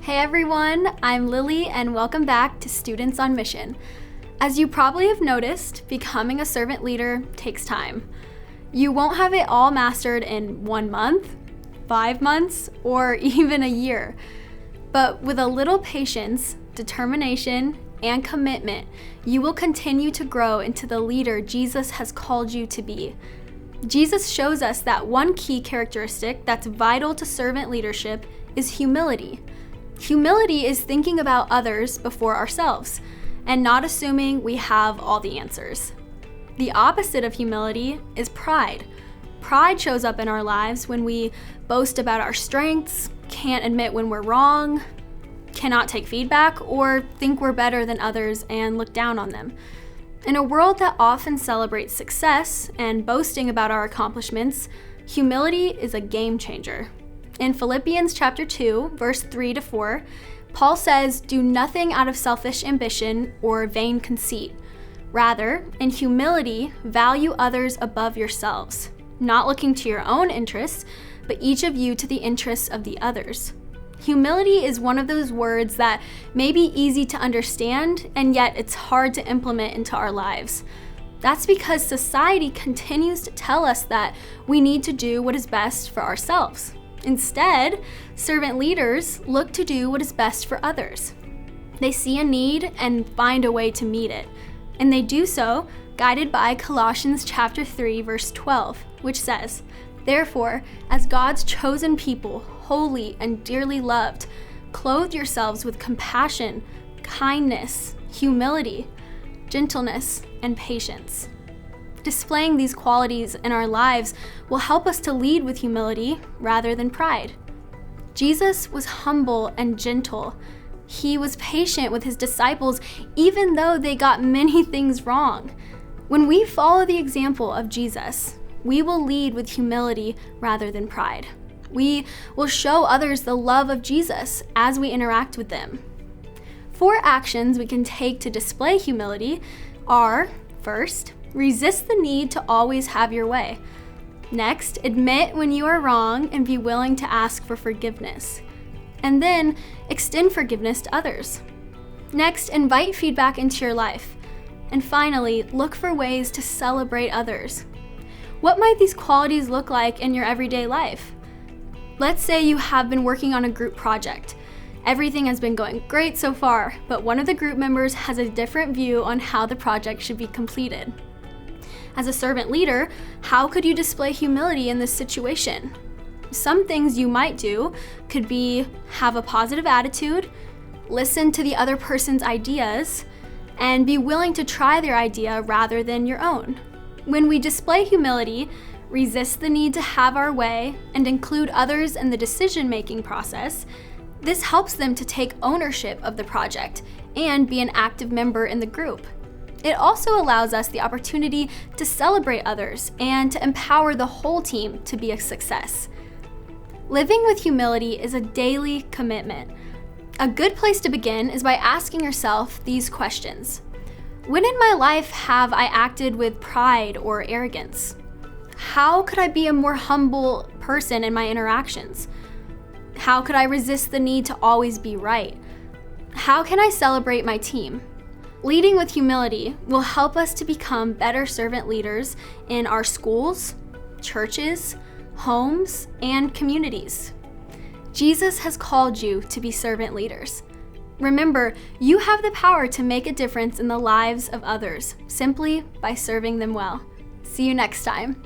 Hey everyone, I'm Lily and welcome back to Students on Mission. As you probably have noticed, becoming a servant leader takes time. You won't have it all mastered in 1 month, 5 months, or even a year. But with a little patience, determination, and commitment, you will continue to grow into the leader Jesus has called you to be. Jesus shows us that one key characteristic that's vital to servant leadership is humility. Humility is thinking about others before ourselves and not assuming we have all the answers. The opposite of humility is pride. Pride shows up in our lives when we boast about our strengths, can't admit when we're wrong, cannot take feedback, or think we're better than others and look down on them. In a world that often celebrates success and boasting about our accomplishments, humility is a game changer. In Philippians chapter 2, verse 3-4, Paul says, "Do nothing out of selfish ambition or vain conceit. Rather, in humility, value others above yourselves, not looking to your own interests, but each of you to the interests of the others." Humility is one of those words that may be easy to understand, and yet it's hard to implement into our lives. That's because society continues to tell us that we need to do what is best for ourselves. Instead, servant leaders look to do what is best for others. They see a need and find a way to meet it. And they do so guided by Colossians chapter 3, verse 12, which says, "Therefore, as God's chosen people, holy and dearly loved, clothe yourselves with compassion, kindness, humility, gentleness, and patience." Displaying these qualities in our lives will help us to lead with humility rather than pride. Jesus was humble and gentle. He was patient with his disciples even though they got many things wrong. When we follow the example of Jesus, we will lead with humility rather than pride. We will show others the love of Jesus as we interact with them. 4 actions we can take to display humility are: first, resist the need to always have your way. Next, admit when you are wrong and be willing to ask for forgiveness. And then, extend forgiveness to others. Next, invite feedback into your life. And finally, look for ways to celebrate others. What might these qualities look like in your everyday life? Let's say you have been working on a group project. Everything has been going great so far, but one of the group members has a different view on how the project should be completed. As a servant leader, how could you display humility in this situation? Some things you might do could be have a positive attitude, listen to the other person's ideas, and be willing to try their idea rather than your own. When we display humility, resist the need to have our way, and include others in the decision-making process, this helps them to take ownership of the project and be an active member in the group. It also allows us the opportunity to celebrate others and to empower the whole team to be a success. Living with humility is a daily commitment. A good place to begin is by asking yourself these questions. When in my life have I acted with pride or arrogance? How could I be a more humble person in my interactions? How could I resist the need to always be right? How can I celebrate my team? Leading with humility will help us to become better servant leaders in our schools, churches, homes, and communities. Jesus has called you to be servant leaders. Remember, you have the power to make a difference in the lives of others simply by serving them well. See you next time.